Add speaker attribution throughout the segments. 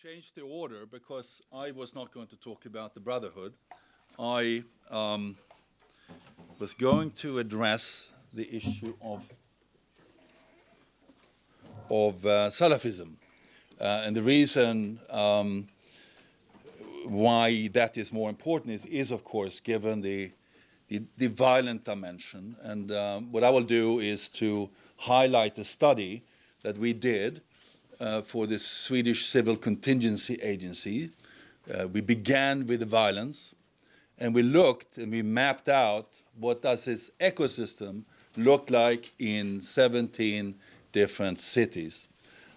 Speaker 1: change the order because I was not going to talk about the Brotherhood. I was going to address the issue of salafism. And the reason why that is more important is of course, given the violent dimension. And what I will do is to highlight a study that we did for the Swedish Civil Contingency Agency. We began with the violence, and we looked and we mapped out what does this ecosystem look like in 17 different cities.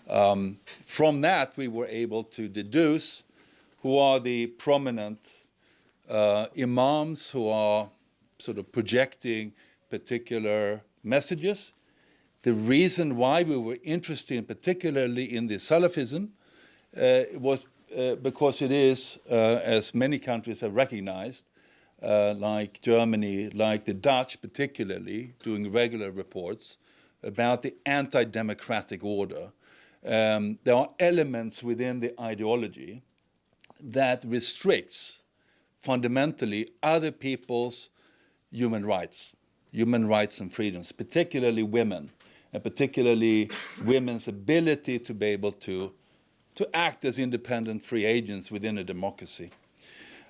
Speaker 1: From that, we were able to deduce who are the prominent imams who are sort of projecting particular messages. The reason why we were interested particularly in the salafism was because it is, as many countries have recognized, like Germany, like the Dutch particularly, doing regular reports about the anti-democratic order. There are elements within the ideology that restricts fundamentally other people's human rights and freedoms, particularly women, and particularly women's ability to be able to act as independent free agents within a democracy.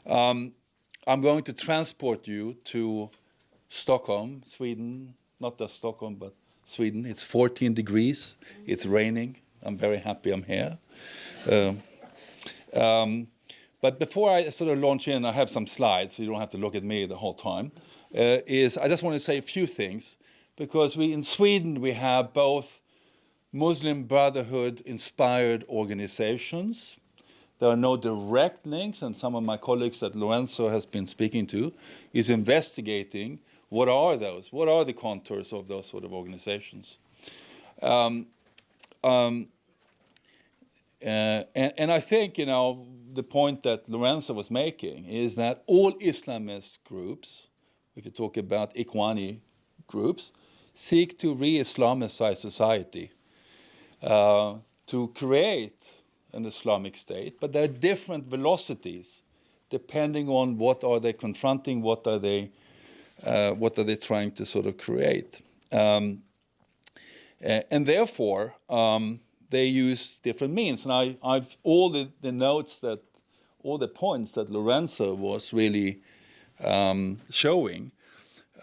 Speaker 1: I'm going to transport you to Stockholm, Sweden, not just Stockholm, but Sweden. It's 14 degrees, it's raining. I'm very happy I'm here. But before I sort of launch in, I have some slides, so you don't have to look at me the whole time. I just want to say a few things, because in Sweden we have both Muslim Brotherhood-inspired organizations. There are no direct links, and some of my colleagues that Lorenzo has been speaking to is investigating what are those, what are the contours of those sort of organizations. And I think, the point that Lorenzo was making is that all Islamist groups, if you talk about Ikhwani groups, seek to re-Islamicize society, to create an Islamic state, but there are different velocities depending on what are they confronting, what are they trying to sort of create. And therefore, they use different means. And I've all the notes all the points that Lorenzo was really showing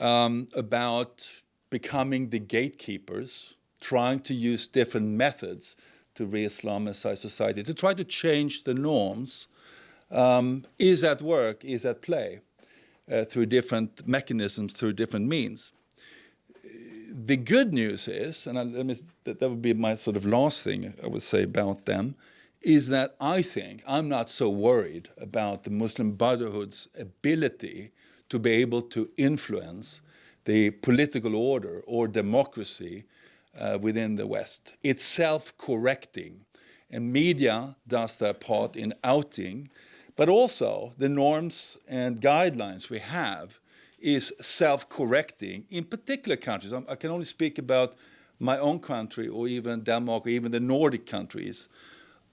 Speaker 1: about becoming the gatekeepers, trying to use different methods to re-Islamicize society, to try to change the norms, is at work, is at play through different mechanisms, through different means. The good news is, and that would be my sort of last thing I would say about them, is that I think I'm not so worried about the Muslim Brotherhood's ability to be able to influence the political order or democracy within the West. It's self-correcting, and media does their part in outing, but also the norms and guidelines we have is self-correcting in particular countries. I can only speak about my own country or even Denmark or even the Nordic countries.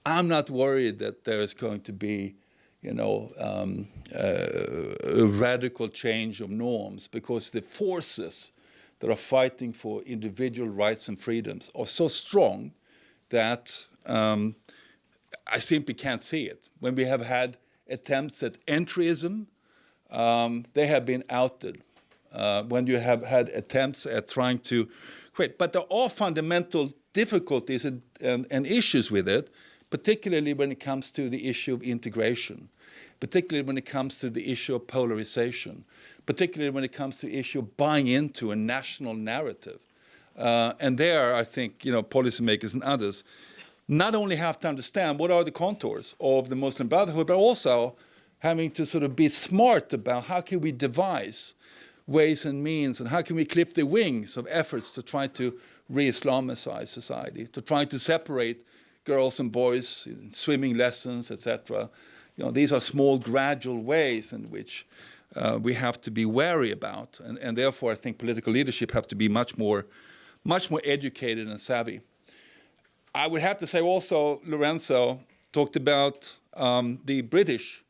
Speaker 1: I'm not worried that there is going to be a radical change of norms, because the forces that are fighting for individual rights and freedoms are so strong that I simply can't see it. When we have had attempts at entryism, they have been outed. When you have had attempts at trying to create, but there are fundamental difficulties and issues with it, particularly when it comes to the issue of integration, particularly when it comes to the issue of polarization, particularly when it comes to the issue of buying into a national narrative. And there, I think, policymakers and others not only have to understand what are the contours of the Muslim Brotherhood, but also having to sort of be smart about how can we devise ways and means, and how can we clip the wings of efforts to try to re-Islamicize society, to try to separate girls and boys in swimming lessons, etc. These are small, gradual ways in which we have to be wary about, and therefore I think political leadership have to be much more educated and savvy. I would have to say also, Lorenzo talked about the British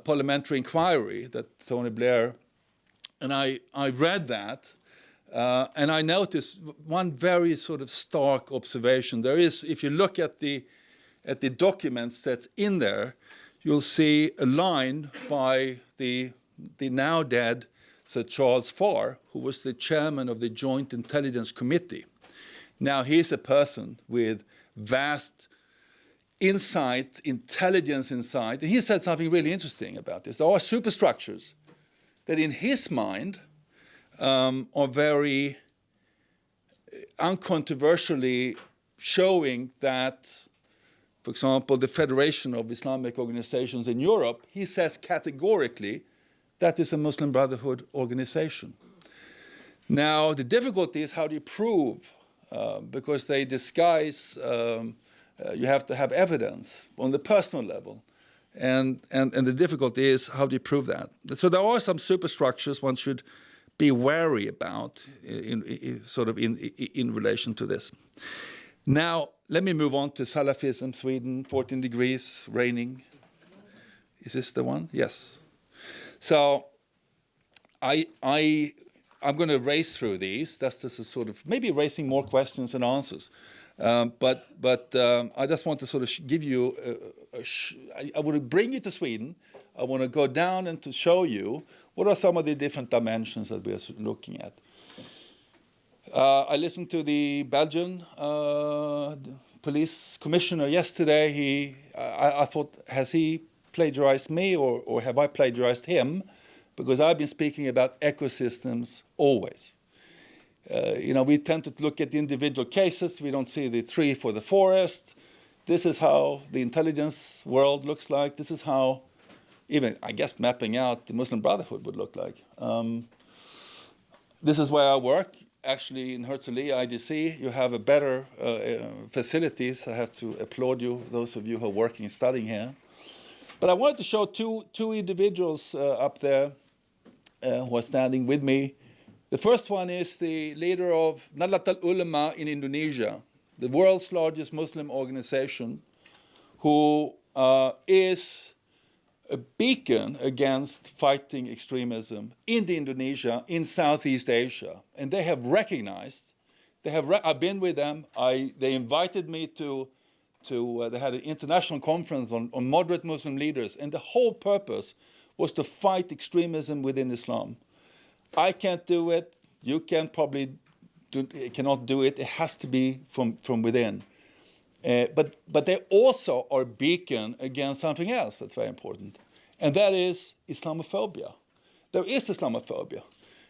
Speaker 1: parliamentary inquiry that Tony Blair, and I read that, and I noticed one very sort of stark observation. There is, if you look at the documents that's in there, you'll see a line by the now dead Sir Charles Farr, who was the chairman of the Joint Intelligence Committee. Now, he's a person with vast insight, intelligence insight. And he said something really interesting about this. There are superstructures that in his mind are very uncontroversially showing that, for example, the Federation of Islamic Organizations in Europe, he says categorically that is a Muslim Brotherhood organization. Now, the difficulty is how do you prove, because they disguise, you have to have evidence on the personal level. And the difficulty is how do you prove that? So there are some superstructures one should be wary about in relation to this. Now, let me move on to Salafism, Sweden, 14 degrees, raining. Is this the one? Yes. So I'm going to race through these. That's just a sort of maybe raising more questions than answers. But I just want to sort of give you, I want to bring you to Sweden. I want to go down and to show you what are some of the different dimensions that we are looking at. I listened to the Belgian police commissioner yesterday. I thought, has he plagiarized me or have I plagiarized him? Because I've been speaking about ecosystems always. We tend to look at the individual cases. We don't see the tree for the forest. This is how the intelligence world looks like. This is how even, I guess, mapping out the Muslim Brotherhood would look like. This is where I work. Actually, in Herzliya IDC, you have a better facilities. I have to applaud you, those of you who are working and studying here. But I wanted to show two individuals up there who are standing with me. The first one is the leader of Nahdlatul Ulama in Indonesia, the world's largest Muslim organization, who is a beacon against fighting extremism in Indonesia, in Southeast Asia. And they have recognized, I've been with them, they invited me to they had an international conference on moderate Muslim leaders, and the whole purpose was to fight extremism within Islam. I can't do it. You cannot do it. It has to be from within. But they also are a beacon against something else that's very important, and that is Islamophobia. There is Islamophobia,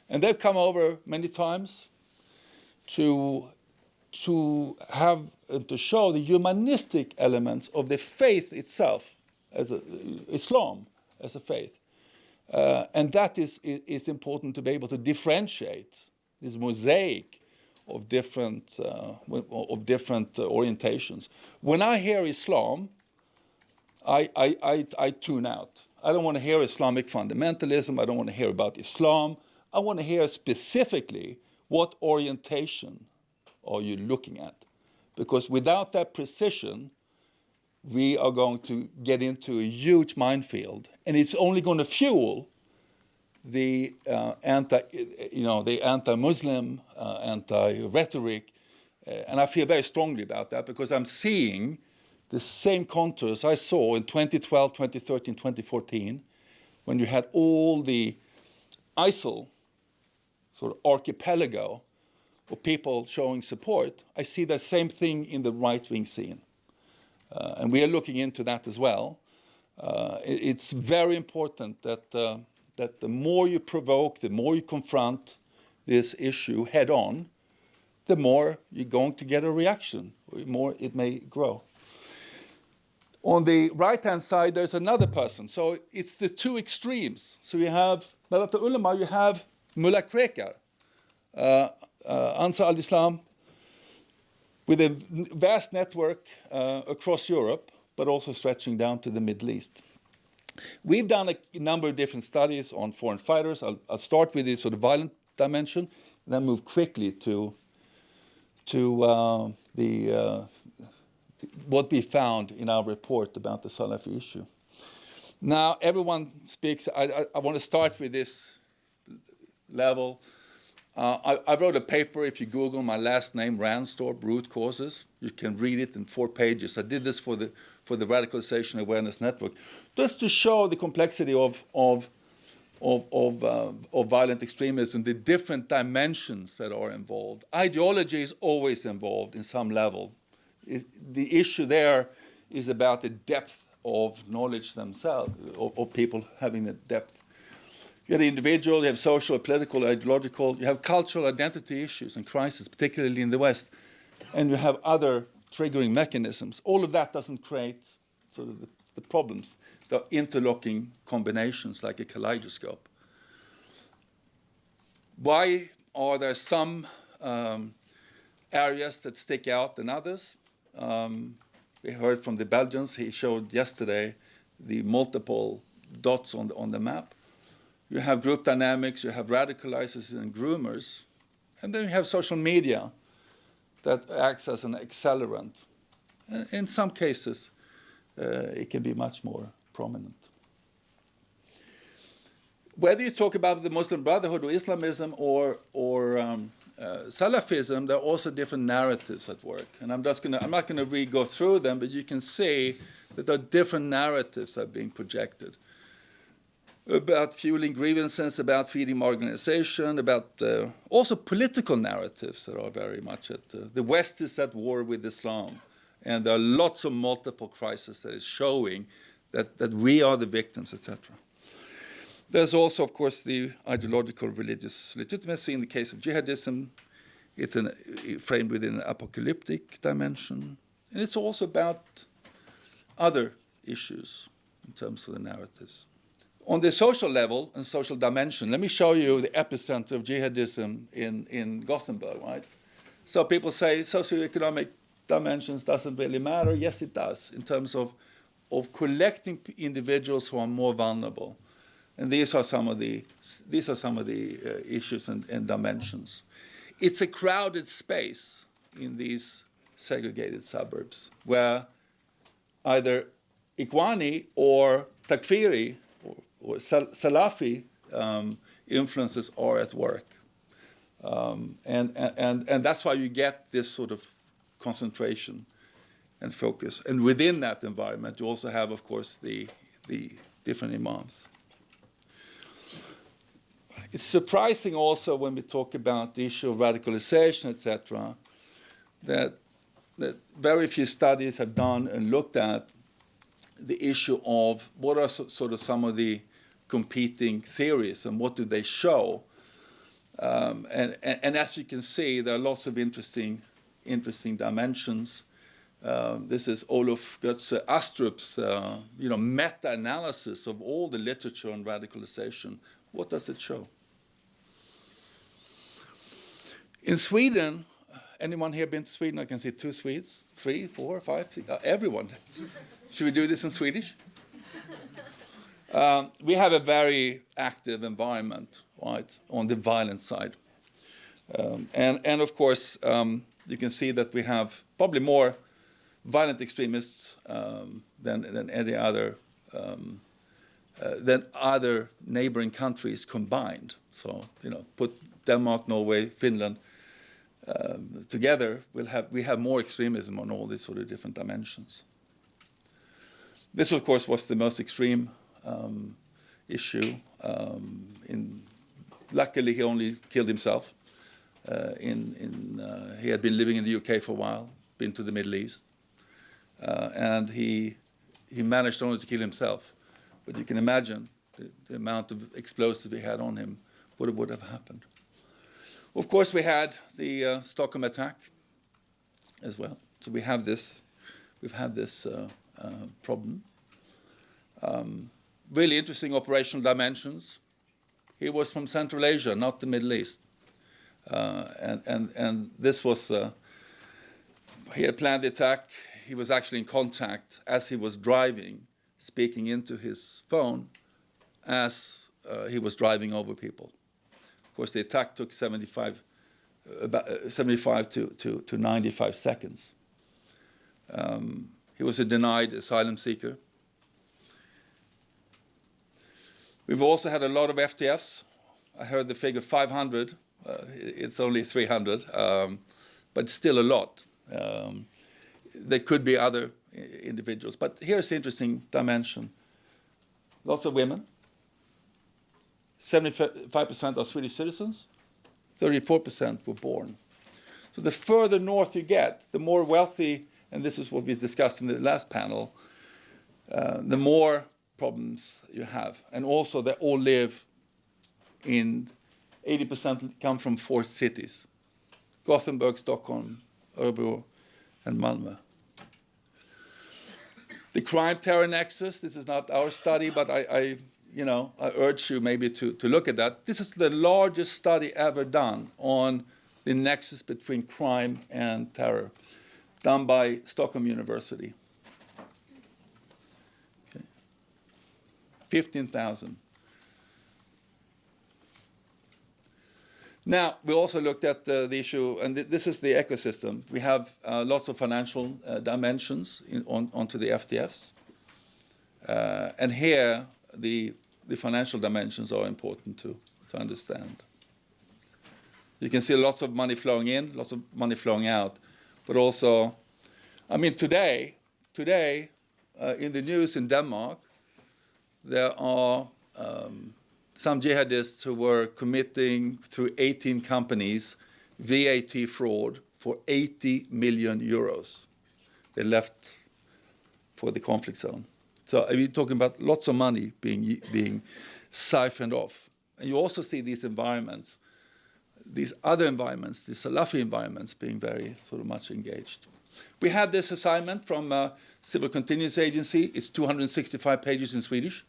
Speaker 1: and they've come over many times to have to show the humanistic elements of the faith itself, Islam as a faith. And that is important to be able to differentiate this mosaic of different orientations. When I hear Islam, I tune out. I don't want to hear Islamic fundamentalism. I don't want to hear about Islam. I want to hear specifically what orientation are you looking at, because without that precision, we are going to get into a huge minefield, and it's only going to fuel the anti-Muslim, anti-rhetoric, and I feel very strongly about that because I'm seeing the same contours I saw in 2012, 2013, 2014, when you had all the ISIL sort of archipelago of people showing support. I see the same thing in the right-wing scene. And we are looking into that as well. It's very important that the more you provoke, the more you confront this issue head-on, the more you're going to get a reaction, the more it may grow. On the right-hand side, there's another person. So it's the two extremes. So you have Nahdlatul Ulama, you have Mullah Krekar, Ansar al-Islam, with a vast network across Europe, but also stretching down to the Middle East. We've done a number of different studies on foreign fighters. I'll start with the sort of violent dimension, and then move quickly to the what we found in our report about the Salafi issue. Now, everyone speaks. I want to start with this level. I wrote a paper. If you Google my last name, Ranstorp, root causes, you can read it in 4 pages. I did this for the Radicalisation Awareness Network, just to show the complexity of violent extremism, the different dimensions that are involved. Ideology is always involved in some level. The issue there is about the depth of knowledge themselves, of people having the depth. You have the individual, you have social, political, ideological, you have cultural identity issues and crises, particularly in the West, and you have other triggering mechanisms. All of that doesn't create sort of the problems, the interlocking combinations like a kaleidoscope. Why are there some areas that stick out than others? We heard from the Belgians. He showed yesterday the multiple dots on the map. You have group dynamics, you have radicalizers and groomers, and then you have social media that acts as an accelerant. In some cases, it can be much more prominent. Whether you talk about the Muslim Brotherhood or Islamism or Salafism, there are also different narratives at work. And I'm not going to go through them, but you can see that there are different narratives that are being projected about fueling grievances, about feeding marginalization, about also political narratives that are very much at the West is at war with Islam. And there are lots of multiple crises that is showing that we are the victims, etc. There's also, of course, the ideological religious legitimacy. In the case of jihadism, it's framed within an apocalyptic dimension. And it's also about other issues in terms of the narratives. On the social level and social dimension, let me show you the epicenter of jihadism in Gothenburg, right? So people say socioeconomic dimensions doesn't really matter. Yes, it does, in terms of collecting individuals who are more vulnerable. And these are some of the issues and dimensions. It's a crowded space in these segregated suburbs where either Ikhwani or Takfiri or Salafi influences are at work. And that's why you get this sort of concentration and focus. And within that environment, you also have, of course, the different imams. It's surprising also when we talk about the issue of radicalization, etc., that very few studies have done and looked at the issue of what are sort of some of the competing theories and what do they show. And as you can see, there are lots of interesting dimensions. This is Olof Götze Astrup's meta-analysis of all the literature on radicalization. What does it show? In Sweden, anyone here been to Sweden? I can see 2 Swedes, 3, 4, 5, 6, everyone. Should we do this in Swedish? We have a very active environment, right, on the violent side. And of course, you can see that we have probably more violent extremists than any other, than other neighboring countries combined. So, put Denmark, Norway, Finland together, we have more extremism on all these sort of different dimensions. This, of course, was the most extreme issue. Luckily, he only killed himself. He had been living in the UK for a while, been to the Middle East, and he managed only to kill himself. But you can imagine the amount of explosives he had on him, what would have happened. Of course, we had the Stockholm attack as well. So we've had this problem. Really interesting operational dimensions. He was from Central Asia, not the Middle East. And this was, he had planned the attack. He was actually in contact as he was driving, speaking into his phone as he was driving over people. Of course, the attack took 75 to 95 seconds. He was a denied asylum seeker. We've also had a lot of FTFs. I heard the figure 500. It's only 300, but still a lot. There could be other individuals. But here's the interesting dimension. Lots of women. 75% are Swedish citizens. 34% were born. So the further north you get, the more wealthy, and this is what we discussed in the last panel, the more problems you have. And also they all live in, 80% come from 4 cities: Gothenburg, Stockholm, Örebro, and Malmö. The crime terror nexus, this is not our study, but I urge you maybe to look at that. This is the largest study ever done on the nexus between crime and terror, done by Stockholm University. Okay. 15,000. Now, we also looked at the issue, and this is the ecosystem. We have lots of financial dimensions onto the FTFs. And here, the financial dimensions are important to understand. You can see lots of money flowing in, lots of money flowing out. But also, I mean, today, in the news in Denmark, there are some jihadists who were committing through 18 companies VAT fraud for 80 million euros. They left for the conflict zone. So we're talking about lots of money being siphoned off. And you also see these environments, these other environments, the Salafi environments being very sort of much engaged. We had this assignment from Civil Contingency Agency. It's 265 pages in Swedish.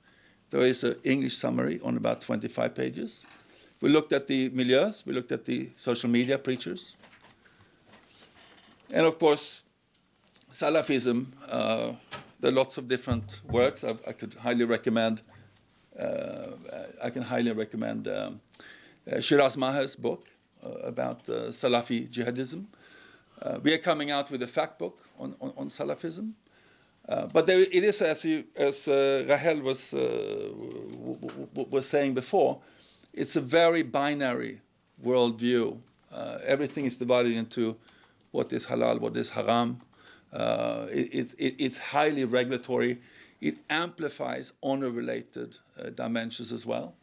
Speaker 1: There is an English summary on about 25 pages. We looked at the milieus. We looked at the social media preachers. And of course, Salafism. There are lots of different works. I could highly recommend. I can highly recommend Shiraz Maher's book about Salafi jihadism. We are coming out with a fact book on Salafism. But there it is, as Rahel was saying before, it's a very binary worldview. Everything is divided into what is halal, what is haram. It's highly regulatory. It amplifies honor-related dimensions as well.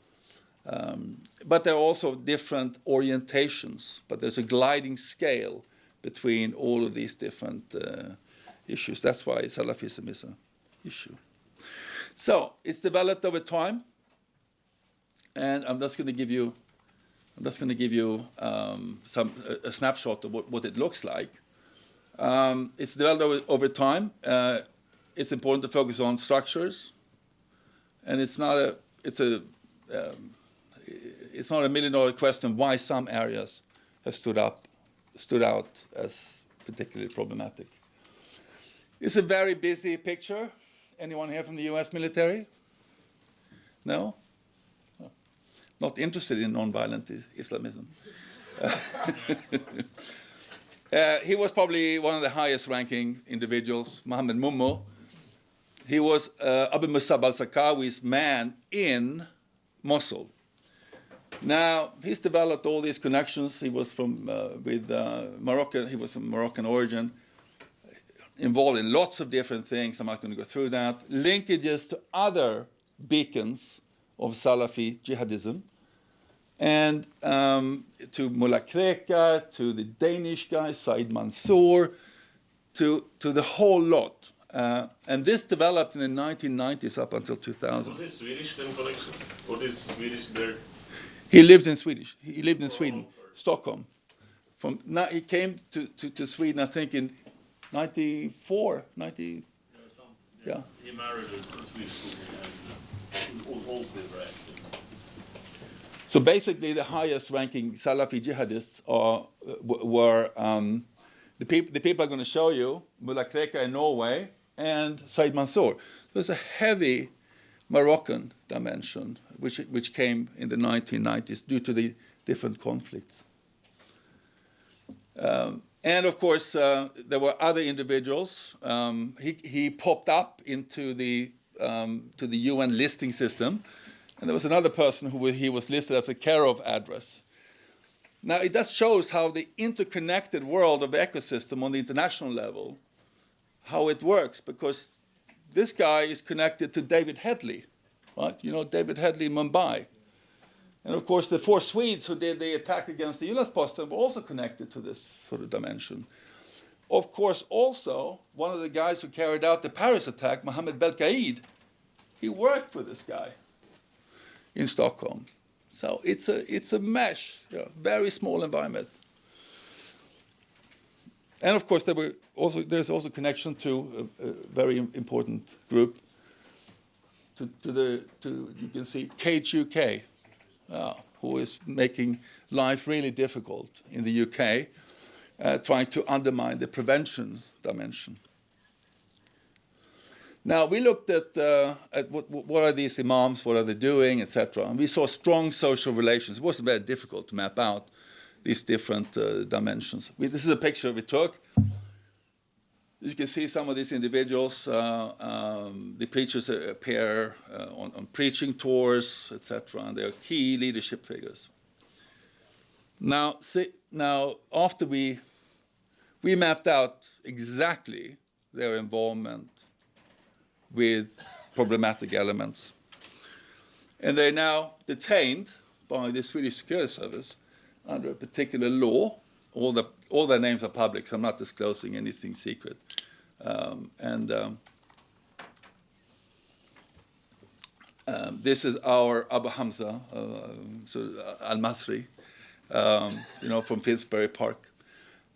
Speaker 1: But there are also different orientations. But there's a gliding scale between all of these different issues. That's why Salafism is an issue. So it's developed over time, and I'm just going to give you a snapshot of what it looks like. It's developed over time. It's important to focus on structures, and it's not a million-dollar question why some areas have stood out as particularly problematic. It's a very busy picture. Anyone here from the U.S. military? No? Oh. Not interested in nonviolent Islamism. He was probably one of the highest-ranking individuals, Mohammed Mummo. He was Abu Musab al-Sakawi's man in Mosul. Now, he's developed all these connections. He was from Moroccan. He was from Moroccan origin, involved in lots of different things. I'm not going to go through that. Linkages to other beacons of Salafi jihadism, and to Mullah Kreka, to the Danish guy, Said Mansour, to the whole lot. And this developed in the 1990s up until 2000.
Speaker 2: Was he Swedish then, connection? What is Swedish there?
Speaker 1: He lived in Sweden, Stockholm. He came to Sweden, I think, in 94, 90. Yeah.
Speaker 2: He married a Swedish woman.
Speaker 1: So basically, the highest-ranking Salafi jihadists were the people I'm going to show you: Mullah Kreka in Norway and Said Mansour. There's a heavy Moroccan dimension which came in the 1990s due to the different conflicts. And of course, there were other individuals. He popped up into the to the UN listing system, and there was another person who he was listed as a care of address. Now, it just shows how the interconnected world of the ecosystem on the international level, how it works, because this guy is connected to David Headley, right? You know, David Headley in Mumbai. And of course, the 4 Swedes who did the attack against the Posten were also connected to this sort of dimension. Of course, also, one of the guys who carried out the Paris attack, Mohammed Belkaid, he worked for this guy in Stockholm. So it's a mesh, you know, very small environment. And of course, there's also connection to a very important group. You can see Cage UK, who is making life really difficult in the UK, trying to undermine the prevention dimension. Now, we looked at what are these imams, what are they doing, etc. And we saw strong social relations. It wasn't very difficult to map out these different dimensions. This is a picture we took. You can see some of these individuals. The preachers appear on preaching tours, etc. And they're key leadership figures. Now, after we mapped out exactly their involvement with problematic elements, and they're now detained by the Swedish Security Service under a particular law. All their names are public, so I'm not disclosing anything secret. This is our Abu Hamza al-Masri, from Finsbury Park.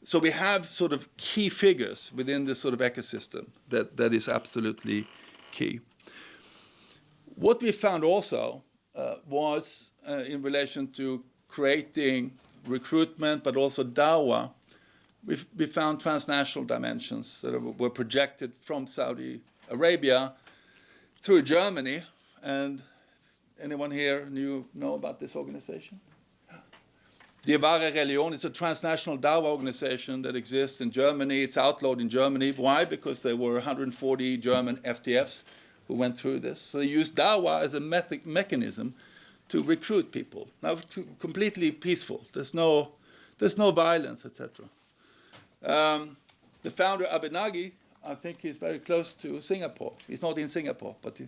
Speaker 1: So we have sort of key figures within this sort of ecosystem that is absolutely key. What we found also was in relation to creating recruitment, but also dawah, we found transnational dimensions that were projected from Saudi Arabia through Germany. And anyone here know about this organization? Die Wahre Religion is a transnational dawah organization that exists in Germany. It's outlawed in Germany. Why? Because there were 140 German FTFs who went through this. So they used dawah as a mechanism to recruit people. Now, completely peaceful. There's no violence, etc. The founder, Abenagi, I think he's very close to Singapore. He's not in Singapore, but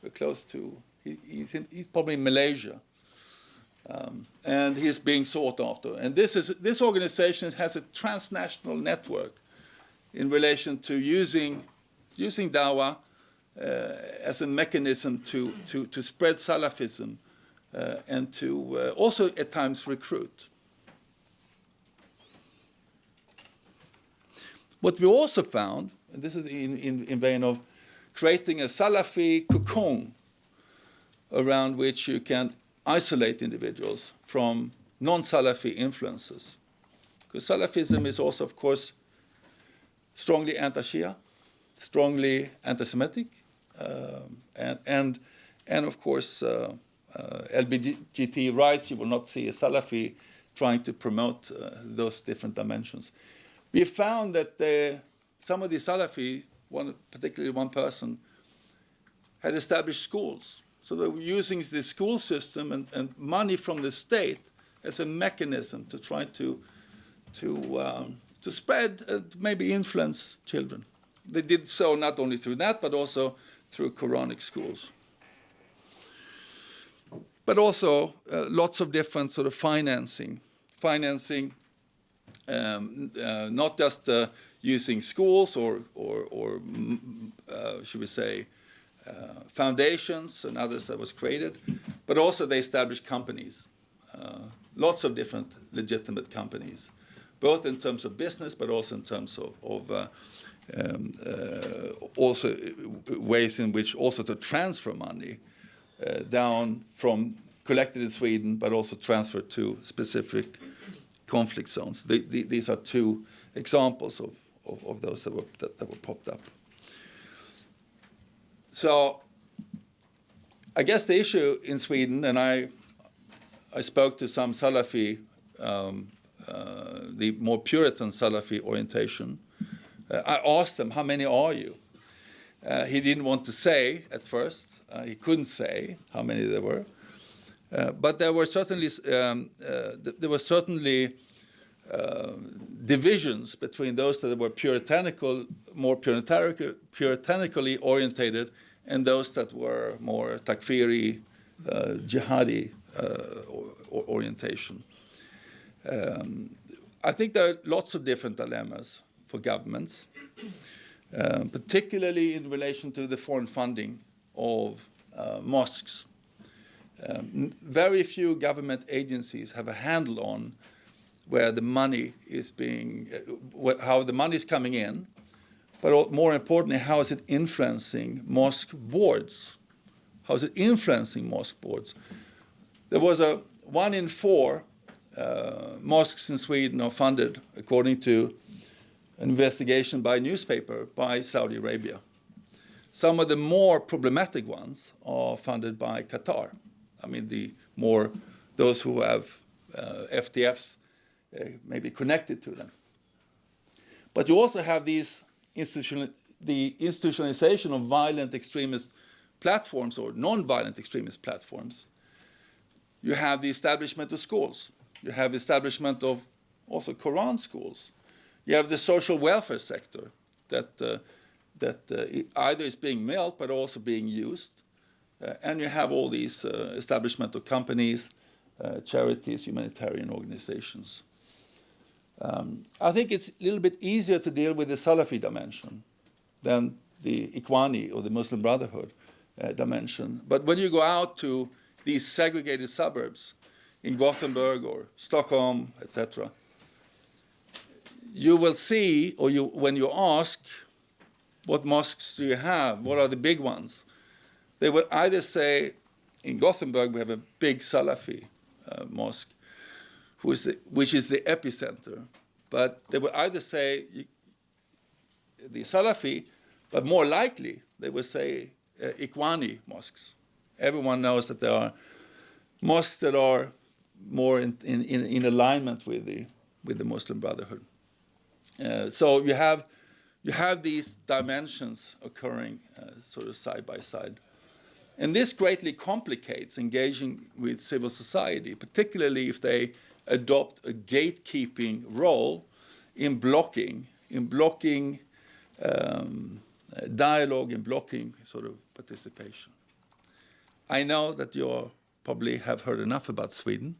Speaker 1: we're close to. He's probably in Malaysia. And he's being sought after. And this organization has a transnational network in relation to using dawah as a mechanism to spread salafism and to also at times recruit. What we also found, and this is in vein of creating a Salafi cocoon around which you can isolate individuals from non-Salafi influences. Because Salafism is also, of course, strongly anti-Shia, strongly anti-Semitic, and of course, LGBT rights. You will not see a Salafi trying to promote those different dimensions. We found that some of the Salafi, particularly one person, had established schools. So they were using the school system and money from the state as a mechanism to try to spread, maybe influence children. They did so not only through that, but also through Quranic schools. But also lots of different sort of financing, not just using schools or should we say, foundations and others that was created, but also they established companies, lots of different legitimate companies, both in terms of business, but also in terms of also ways in which also to transfer money down from collected in Sweden, but also transferred to specific conflict zones. These are two examples of those that were popped up. So I guess the issue in Sweden, and I spoke to some Salafi the more Puritan Salafi orientation. I asked him, how many are you? He didn't want to say at first. He couldn't say how many there were. But there were certainly divisions between those that were more puritanically orientated, and those that were more takfiri, jihadi orientation. I think there are lots of different dilemmas for governments, particularly in relation to the foreign funding of mosques. Very few government agencies have a handle on where the money is how the money is coming in, but more importantly, how is it influencing mosque boards? How is it influencing mosque boards? There was 1 in 4 mosques in Sweden are funded, according to an investigation by a newspaper, by Saudi Arabia. Some of the more problematic ones are funded by Qatar. I mean, those who have FTFs maybe connected to them. But you also have the institutionalization of violent extremist platforms or non-violent extremist platforms. You have the establishment of schools. You have the establishment of also Quran schools. You have the social welfare sector that either is being milked but also being used. And you have all these establishment of companies, charities, humanitarian organizations. I think it's a little bit easier to deal with the Salafi dimension than the Ikhwani or the Muslim Brotherhood dimension. But when you go out to these segregated suburbs in Gothenburg or Stockholm, etc., you will see, or when you ask, what mosques do you have? What are the big ones? They will either say, in Gothenburg we have a big Salafi mosque, which is the epicenter. But they will either say the Salafi, but more likely they will say Ikhwani mosques. Everyone knows that there are mosques that are more in alignment with the Muslim Brotherhood. So you have these dimensions occurring sort of side by side. And this greatly complicates engaging with civil society, particularly if they adopt a gatekeeping role in blocking dialogue, in blocking sort of participation. I know that you probably have heard enough about Sweden.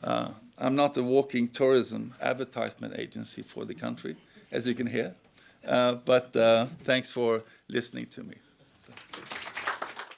Speaker 1: I'm not a walking tourism advertisement agency for the country, as you can hear. But thanks for listening to me.